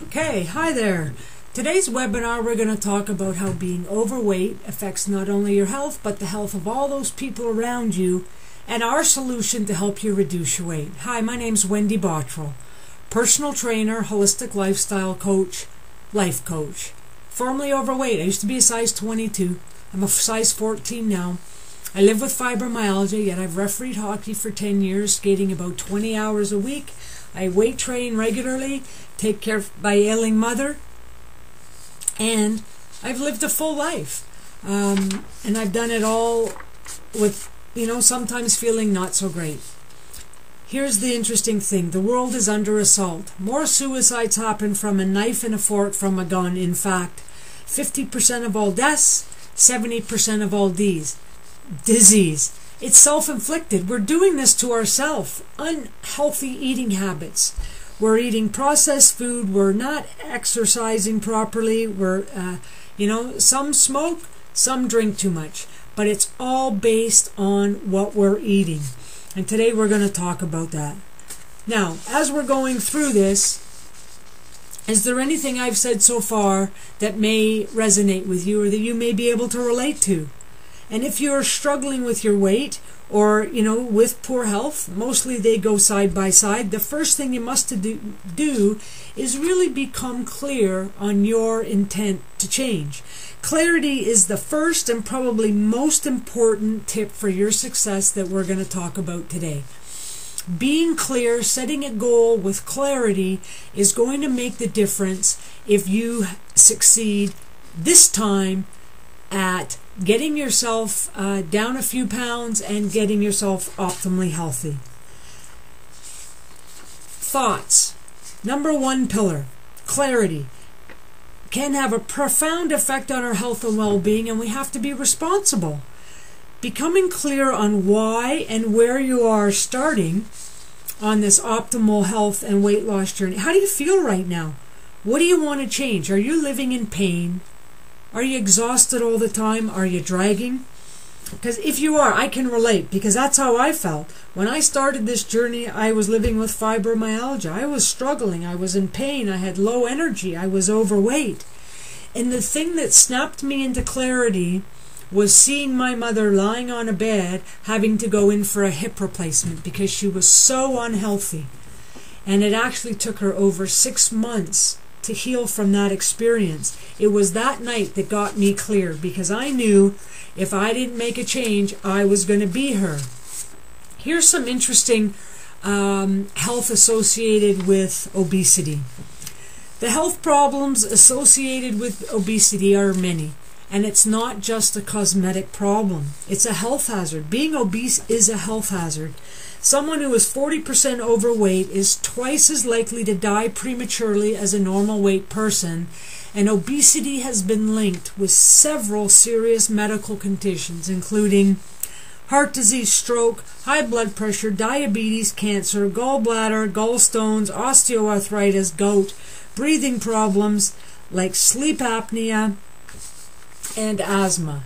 Okay, hi there. Today's webinar we're going to talk about how being overweight affects not only your health but the health of all those people around you and our solution to help you reduce your weight. Hi, my name's Wendy Bottrell, personal trainer, holistic lifestyle coach, life coach. Formerly overweight. I used to be a size 22. I'm a size 14 now. I live with fibromyalgia, yet I've refereed hockey for 10 years, skating about 20 hours a week. I weight train regularly, take care of my ailing mother, and I've lived a full life. And I've done it all with, sometimes feeling not so great. Here's the interesting thing. The world is under assault. More suicides happen from a knife and a fork from a gun. In fact, 50% of all deaths, 70% of all disease. It's self-inflicted. We're doing this to ourselves. Unhealthy eating habits. We're eating processed food. We're not exercising properly. We're, some smoke, some drink too much. But it's all based on what we're eating. And today we're going to talk about that. Now, as we're going through this, is there anything I've said so far that may resonate with you or that you may be able to relate to? And if you're struggling with your weight or, with poor health, mostly they go side by side, the first thing you must do is really become clear on your intent to change. Clarity is the first and probably most important tip for your success that we're going to talk about today. Being clear, setting a goal with clarity is going to make the difference if you succeed this time at getting yourself down a few pounds and getting yourself optimally healthy. Thoughts. Number one pillar, clarity, can have a profound effect on our health and well-being, and we have to be responsible. Becoming clear on why and where you are starting on this optimal health and weight loss journey. How do you feel right now? What do you want to change? Are you living in pain? Are you exhausted all the time? Are you dragging? Because if you are, I can relate, because that's how I felt. When I started this journey, I was living with fibromyalgia. I was struggling. I was in pain. I had low energy. I was overweight. And the thing that snapped me into clarity was seeing my mother lying on a bed having to go in for a hip replacement because she was so unhealthy. And it actually took her over 6 months to heal from that experience. It was that night that got me clear, because I knew if I didn't make a change, I was going to be her. Here's some interesting health associated with obesity. The health problems associated with obesity are many, and it's not just a cosmetic problem. It's a health hazard. Being obese is a health hazard. Someone who is 40% overweight is twice as likely to die prematurely as a normal weight person, and obesity has been linked with several serious medical conditions, including heart disease, stroke, high blood pressure, diabetes, cancer, gallbladder, gallstones, osteoarthritis, gout, breathing problems like sleep apnea, and asthma.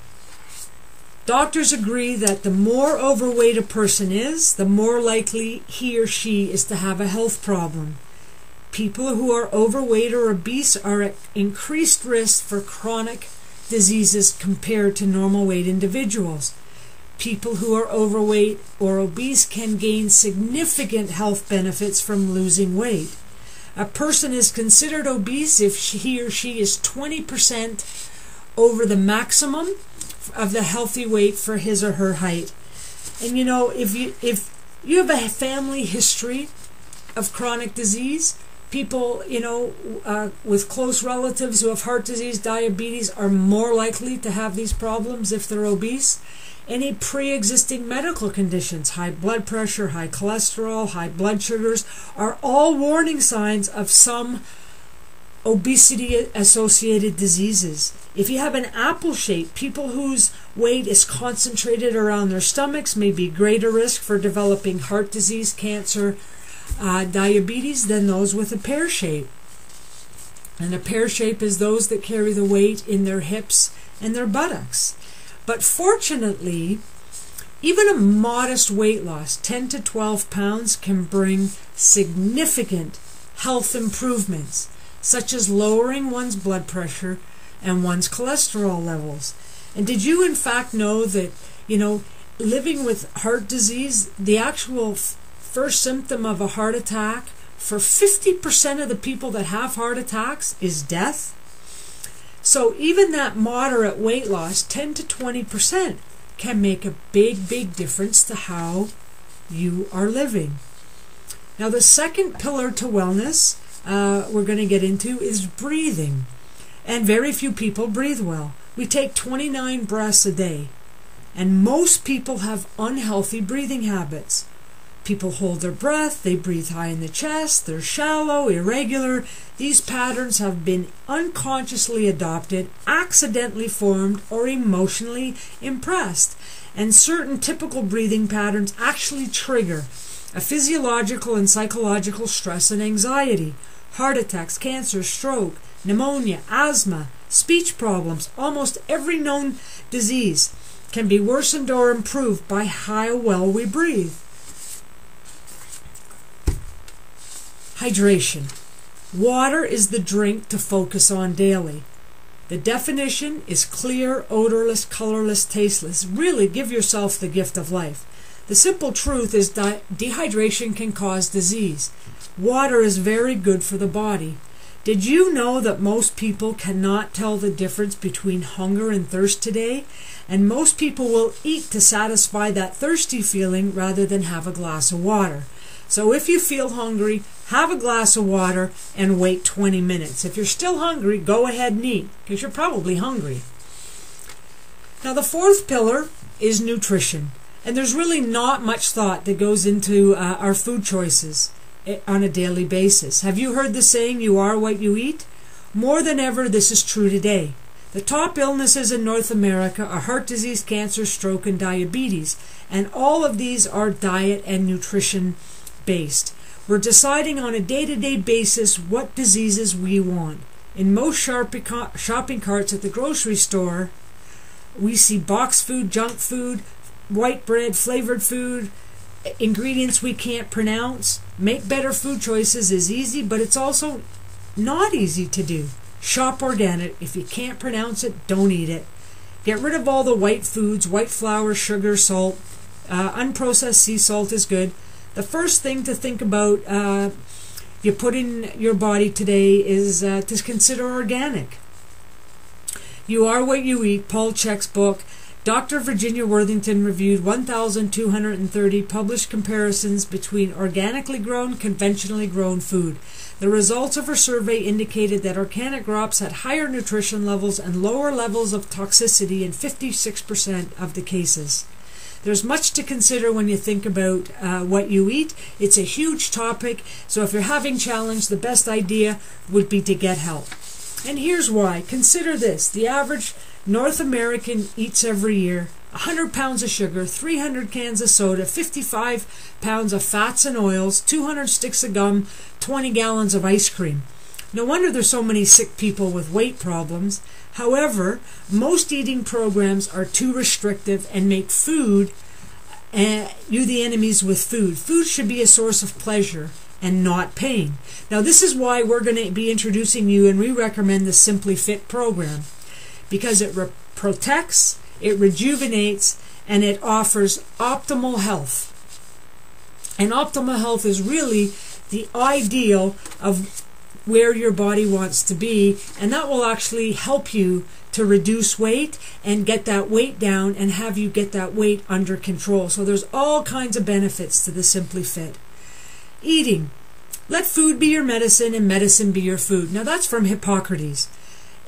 Doctors agree that the more overweight a person is, the more likely he or she is to have a health problem. People who are overweight or obese are at increased risk for chronic diseases compared to normal weight individuals. People who are overweight or obese can gain significant health benefits from losing weight. A person is considered obese if he or she is 20% over the maximum of the healthy weight for his or her height. And if you have a family history of chronic disease, people with close relatives who have heart disease, diabetes are more likely to have these problems if they're obese. Any pre-existing medical conditions, high blood pressure, high cholesterol, high blood sugars, are all warning signs of some obesity-associated diseases. If you have an apple shape, people whose weight is concentrated around their stomachs may be greater risk for developing heart disease, cancer, diabetes than those with a pear shape. And a pear shape is those that carry the weight in their hips and their buttocks. But fortunately, even a modest weight loss, 10 to 12 pounds, can bring significant health improvements. such as lowering one's blood pressure and one's cholesterol levels. And did you in fact know that, living with heart disease, the actual first symptom of a heart attack for 50% of the people that have heart attacks is death? So even that moderate weight loss, 10 to 20%, can make a big, big difference to how you are living. Now the second pillar to wellness we're going to get into is breathing. And very few people breathe well. We take 29 breaths a day. And most people have unhealthy breathing habits. People hold their breath, they breathe high in the chest, they're shallow, irregular. These patterns have been unconsciously adopted, accidentally formed, or emotionally impressed. And certain typical breathing patterns actually trigger a physiological and psychological stress and anxiety, heart attacks, cancer, stroke, pneumonia, asthma, speech problems. Almost every known disease can be worsened or improved by how well we breathe. Hydration. Water is the drink to focus on daily. The definition is clear, odorless, colorless, tasteless. Really give yourself the gift of life. The simple truth is that dehydration can cause disease. Water is very good for the body. Did you know that most people cannot tell the difference between hunger and thirst today? And most people will eat to satisfy that thirsty feeling rather than have a glass of water. So if you feel hungry, have a glass of water and wait 20 minutes. If you're still hungry, go ahead and eat, because you're probably hungry. Now the fourth pillar is nutrition. And there's really not much thought that goes into our food choices on a daily basis. Have you heard the saying, you are what you eat? More than ever, this is true today. The top illnesses in North America are heart disease, cancer, stroke, and diabetes. And all of these are diet and nutrition based. We're deciding on a day-to-day basis what diseases we want. In most shopping carts at the grocery store, we see boxed food, junk food, white bread, flavored food, ingredients we can't pronounce. Make better food choices is easy, but it's also not easy to do. Shop organic. If you can't pronounce it, don't eat it. Get rid of all the white foods, white flour, sugar, salt. Unprocessed sea salt is good. The first thing to think about you put in your body today is to consider organic. You Are What You Eat, Paul Chek's book. Dr. Virginia Worthington reviewed 1,230 published comparisons between organically grown, conventionally grown food. The results of her survey indicated that organic crops had higher nutrition levels and lower levels of toxicity in 56% of the cases. There's much to consider when you think about what you eat. It's a huge topic, so if you're having challenge, the best idea would be to get help. And here's why. Consider this. The average North American eats every year 100 pounds of sugar, 300 cans of soda, 55 pounds of fats and oils, 200 sticks of gum, 20 gallons of ice cream. No wonder there's so many sick people with weight problems. However, most eating programs are too restrictive and make food you the enemies with food. Food should be a source of pleasure and not pain. Now this is why we're going to be introducing you, and we recommend the Simply Fit program, because it protects, it rejuvenates, and it offers optimal health. And optimal health is really the ideal of where your body wants to be, and that will actually help you to reduce weight and get that weight down and have you get that weight under control. So there's all kinds of benefits to the Simply Fit. Eating. Let food be your medicine and medicine be your food. Now that's from Hippocrates.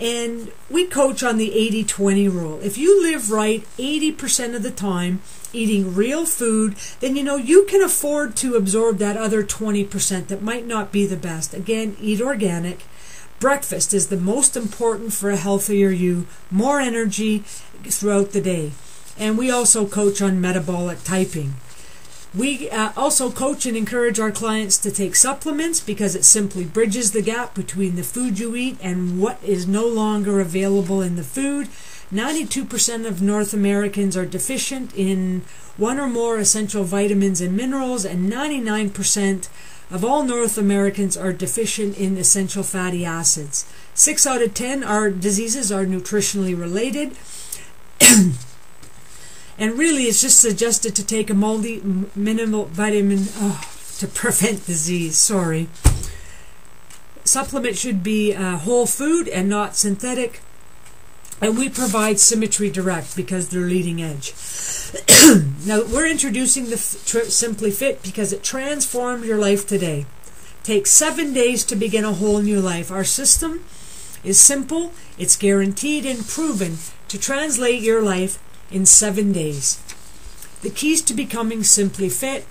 And we coach on the 80-20 rule. If you live right 80% of the time, eating real food, then you can afford to absorb that other 20% that might not be the best. Again, eat organic. Breakfast is the most important for a healthier you, more energy throughout the day. And we also coach on metabolic typing. We also coach and encourage our clients to take supplements, because it simply bridges the gap between the food you eat and what is no longer available in the food. 92% of North Americans are deficient in one or more essential vitamins and minerals, and 99% of all North Americans are deficient in essential fatty acids. 6 out of 10 diseases are nutritionally related. And really, it's just suggested to take a minimal vitamin to prevent disease. Sorry. Supplement should be whole food and not synthetic. And we provide Symmetry Direct because they're leading edge. Now, we're introducing the Simply Fit because it transformed your life today. Takes 7 days to begin a whole new life. Our system is simple, it's guaranteed and proven to translate your life in 7 days. The keys to becoming Simply Fit.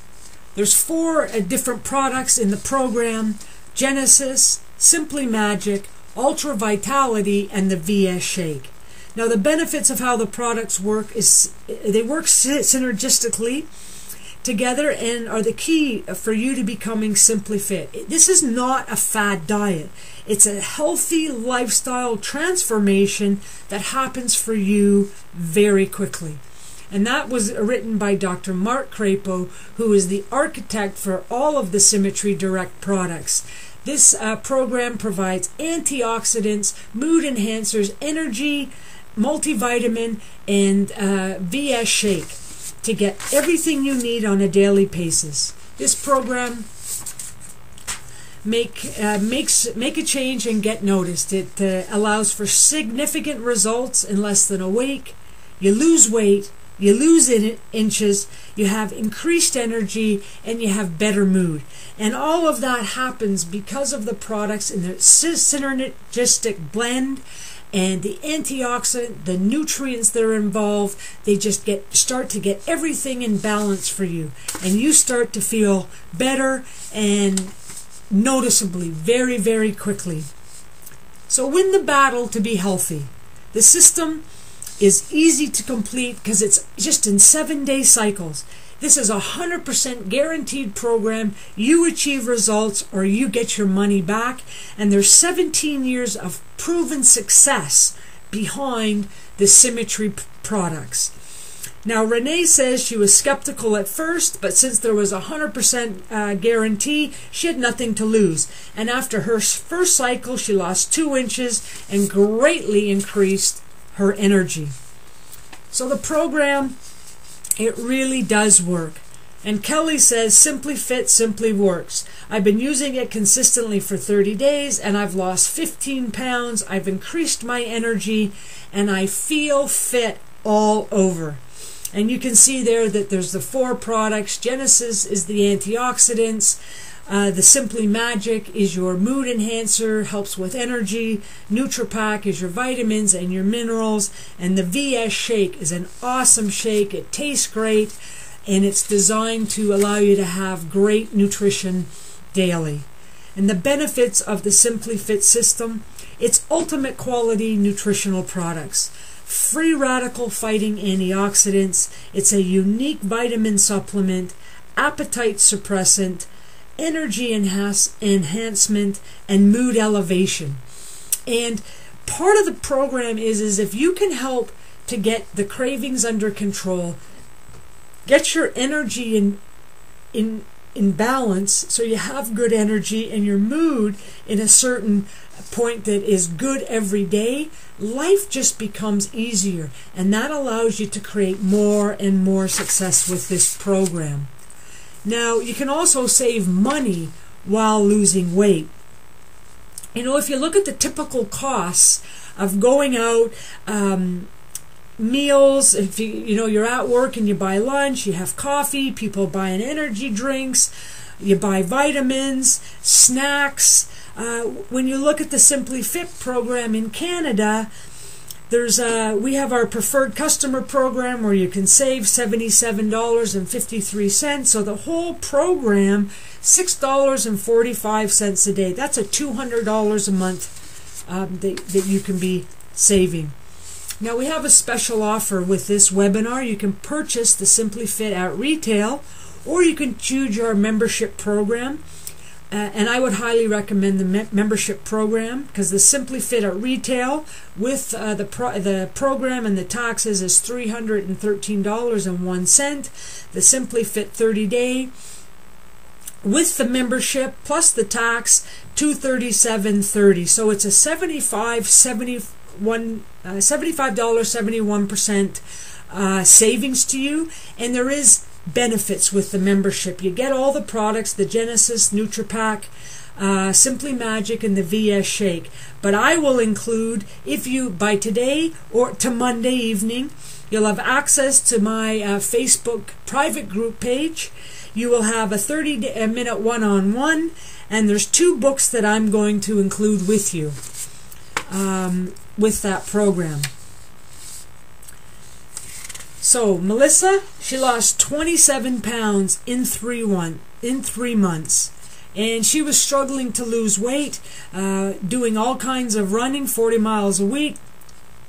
There's 4 different products in the program: Genesis, Simply Magic, Ultra Vitality, and the VS Shake. Now, the benefits of how the products work is they work synergistically together and are the key for you to becoming Simply Fit. This is not a fad diet. It's a healthy lifestyle transformation that happens for you very quickly. And that was written by Dr. Mark Crapo, who is the architect for all of the Symmetry Direct products. This program provides antioxidants, mood enhancers, energy, multivitamin, and VS Shake to get everything you need on a daily basis. This program make a change and get noticed. It allows for significant results in less than a week. You lose weight, you lose inches, you have increased energy, and you have better mood. And all of that happens because of the products in their synergistic blend and the antioxidant, the nutrients that are involved. They just start to get everything in balance for you, and you start to feel better and noticeably, very, very quickly. So win the battle to be healthy. The system is easy to complete because it's just in 7-day cycles. This is a 100% guaranteed program. You achieve results or you get your money back. And there's 17 years of proven success behind the Symmetry products. Now, Renee says she was skeptical at first, but since there was a 100% guarantee, she had nothing to lose. And after her first cycle, she lost 2 inches and greatly increased her energy. So the program, it really does work. And Kelly says, Simply Fit simply works. I've been using it consistently for 30 days and I've lost 15 pounds. I've increased my energy and I feel fit all over. And you can see there that there's the 4 products. Genesis is the antioxidants. The Simply Magic is your mood enhancer, helps with energy. NutriPack is your vitamins and your minerals. And the VS Shake is an awesome shake. It tastes great, and it's designed to allow you to have great nutrition daily. And the benefits of the Simply Fit system, it's ultimate quality nutritional products. Free radical fighting antioxidants. It's a unique vitamin supplement, appetite suppressant, energy enhancement, and mood elevation. And part of the program is if you can help to get the cravings under control, get your energy in balance so you have good energy and your mood in a certain point that is good every day, life just becomes easier, and that allows you to create more and more success with this program. Now, you can also save money while losing weight. You know, if you look at the typical costs of going out, meals, if you're at work and you buy lunch, you have coffee, people buying energy drinks, you buy vitamins, snacks. When you look at the Simply Fit program in Canada, we have our preferred customer program where you can save $77.53. So the whole program, $6.45 a day. That's a $200 a month that you can be saving. Now, we have a special offer with this webinar. You can purchase the Simply Fit at retail, or you can choose our membership program. And I would highly recommend the membership program, because the Simply Fit at retail with the program and the taxes is $313.01. The Simply Fit 30-day with the membership plus the tax, $237.30. So it's a $75.71% savings to you, and there is benefits with the membership. You get all the products, the Genesis, NutriPack, Simply Magic, and the VS Shake. But I will include, if you, by today or to Monday evening, you'll have access to my Facebook private group page. You will have a 30-minute one-on-one, and there's 2 books that I'm going to include with you with that program. So Melissa, she lost 27 pounds in 3 months. And she was struggling to lose weight, doing all kinds of running, 40 miles a week.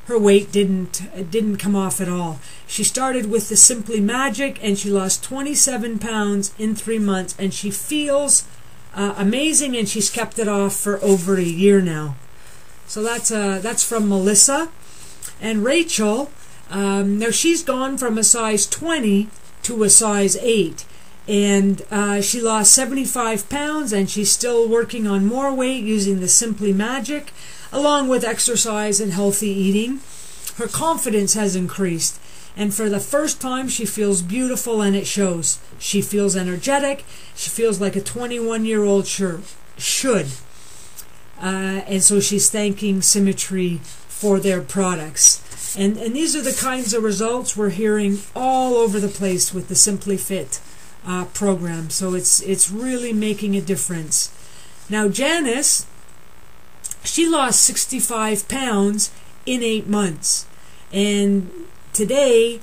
Her weight didn't come off at all. She started with the Simply Magic, and she lost 27 pounds in 3 months, and she feels amazing, and she's kept it off for over a year now. So that's from Melissa. And Rachel, now she's gone from a size 20 to a size 8. And she lost 75 pounds, and she's still working on more weight using the Simply Magic, along with exercise and healthy eating. Her confidence has increased, and for the first time she feels beautiful, and it shows. She feels energetic. She feels like a 21-year-old should. And so she's thanking Symmetry for their products. And these are the kinds of results we're hearing all over the place with the Simply Fit program. So it's really making a difference. Now Janice, she lost 65 pounds in 8 months, and today,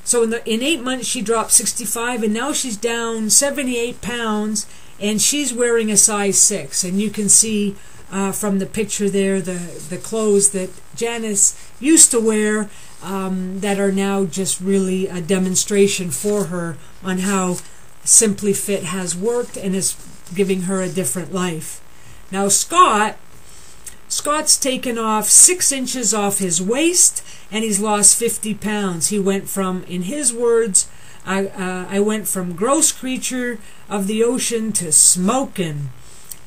so in 8 months she dropped 65, and now she's down 78 pounds, and she's wearing a size 6. And you can see from the picture there the clothes that Janice used to wear that are now just really a demonstration for her on how Simply Fit has worked and is giving her a different life. Now Scott's taken off 6 inches off his waist, and he's lost 50 pounds. He went from, in his words, I went from gross creature of the ocean to smoking.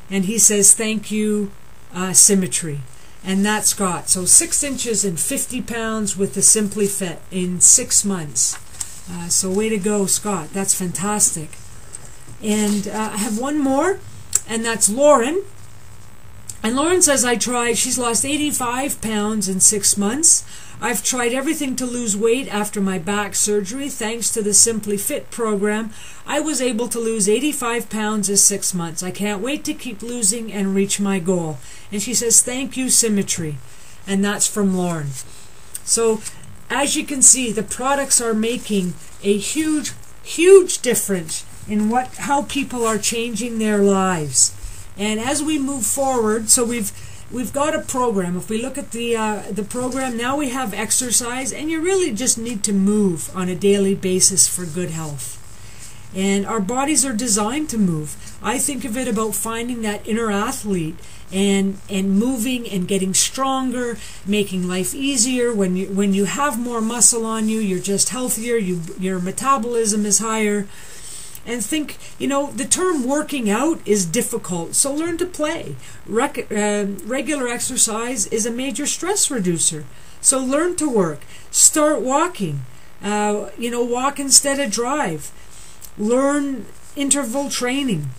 And he says, thank you, Symmetry. And that's Scott. So 6 inches and 50 pounds with the Simply Fit in 6 months. So way to go, Scott. That's fantastic. And I have one more, and that's Lauren. And Lauren says, she's lost 85 pounds in 6 months. I've tried everything to lose weight after my back surgery. Thanks to the Simply Fit program, I was able to lose 85 pounds in 6 months. I can't wait to keep losing and reach my goal. And she says, thank you, Symmetry. And that's from Lauren. So as you can see, the products are making a huge, huge difference in how people are changing their lives. And as we move forward, so we've got a program. If we look at the program, now we have exercise, and you really just need to move on a daily basis for good health. And our bodies are designed to move. I think of it about finding that inner athlete and moving and getting stronger, making life easier. When you have more muscle on you, you're just healthier. Your metabolism is higher. And think, the term working out is difficult, so learn to play. Regular exercise is a major stress reducer, so learn to work. Start walking. Walk instead of drive. Learn interval training.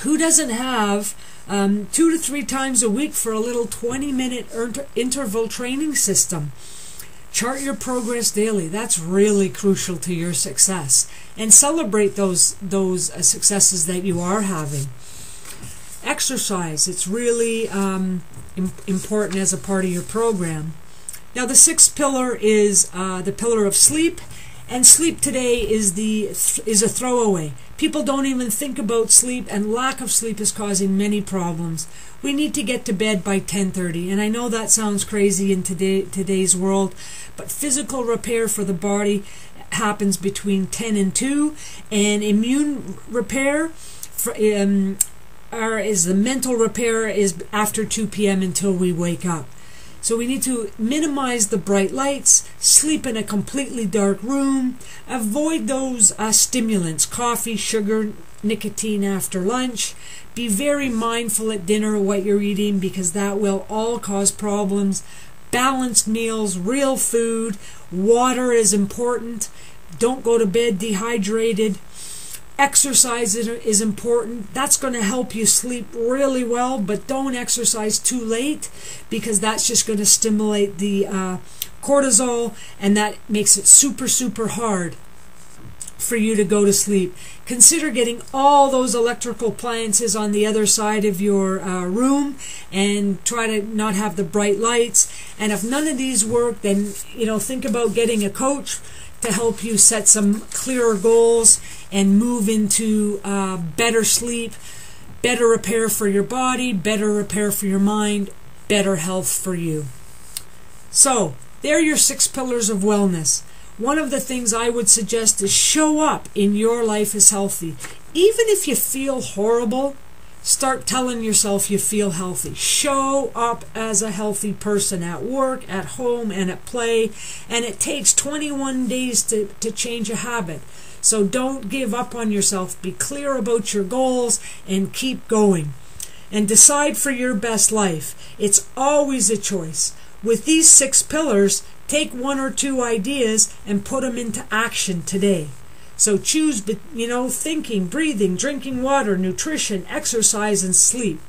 Who doesn't have 2 to 3 times a week for a little 20-minute interval training system? Chart your progress daily. That's really crucial to your success. And celebrate those successes that you are having. Exercise. It's really important as a part of your program. Now the 6th pillar is the pillar of sleep. And sleep today is a throwaway. People don't even think about sleep, and lack of sleep is causing many problems. We need to get to bed by 10:30, and I know that sounds crazy in today's world, but physical repair for the body happens between 10 and 2, and immune repair is the mental repair is after 2 p.m. until we wake up. So we need to minimize the bright lights, sleep in a completely dark room, avoid those stimulants, coffee, sugar, nicotine after lunch. Be very mindful at dinner what you're eating, because that will all cause problems. Balanced meals, real food, water is important. Don't go to bed dehydrated. Exercise is important. That's going to help you sleep really well, but don't exercise too late, because that's just going to stimulate the cortisol, and that makes it super hard for you to go to sleep. Consider getting all those electrical appliances on the other side of your room, and try to not have the bright lights. And if none of these work, then think about getting a coach to help you set some clearer goals and move into better sleep, better repair for your body, better repair for your mind, better health for you. So, there are your 6 pillars of wellness. One of the things I would suggest is show up in your life as healthy. Even if you feel horrible, start telling yourself you feel healthy. Show up as a healthy person at work, at home, and at play. And it takes 21 days to change a habit. So don't give up on yourself. Be clear about your goals and keep going. And decide for your best life. It's always a choice. With these 6 pillars, take 1 or 2 ideas and put them into action today. So choose, thinking, breathing, drinking water, nutrition, exercise, and sleep.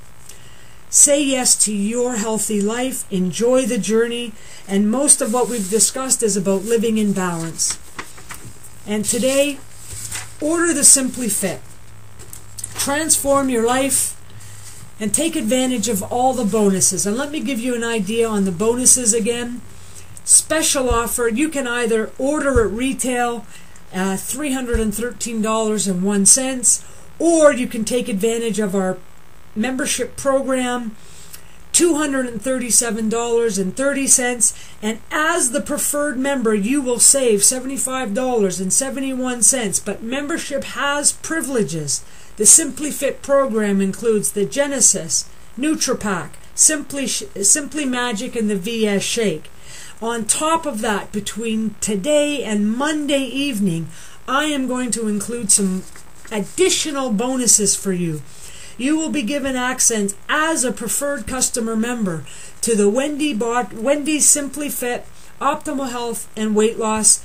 Say yes to your healthy life. Enjoy the journey. And most of what we've discussed is about living in balance. And today, order the Simply Fit. Transform your life and take advantage of all the bonuses. And let me give you an idea on the bonuses again. Special offer. You can either order at retail, $313.01, or you can take advantage of our membership program, $237.30, and as the preferred member you will save $75.71. But membership has privileges. The Simply Fit program includes the Genesis, NutriPack, Simply Magic, and the VS Shake. On top of that, between today and Monday evening, I am going to include some additional bonuses for you. You will be given access as a preferred customer member to the Wendy's Simply Fit, Optimal Health, and Weight Loss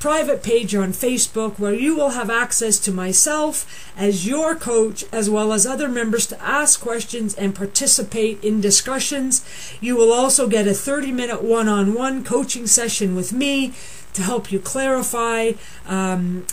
private page on Facebook, where you will have access to myself as your coach, as well as other members, to ask questions and participate in discussions. You will also get a 30-minute one-on-one coaching session with me to help you clarify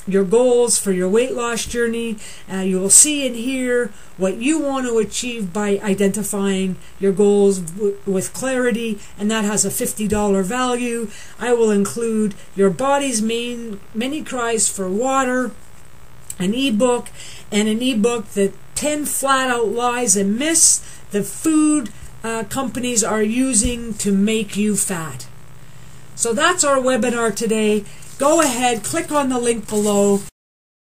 your goals for your weight loss journey. You will see and hear what you want to achieve by identifying your goals with clarity, and that has a $50 value. I will include your body's many cries for water, an ebook, and an ebook, the 10 flat out lies and myths the food companies are using to make you fat. So that's our webinar today. Go ahead, click on the link below.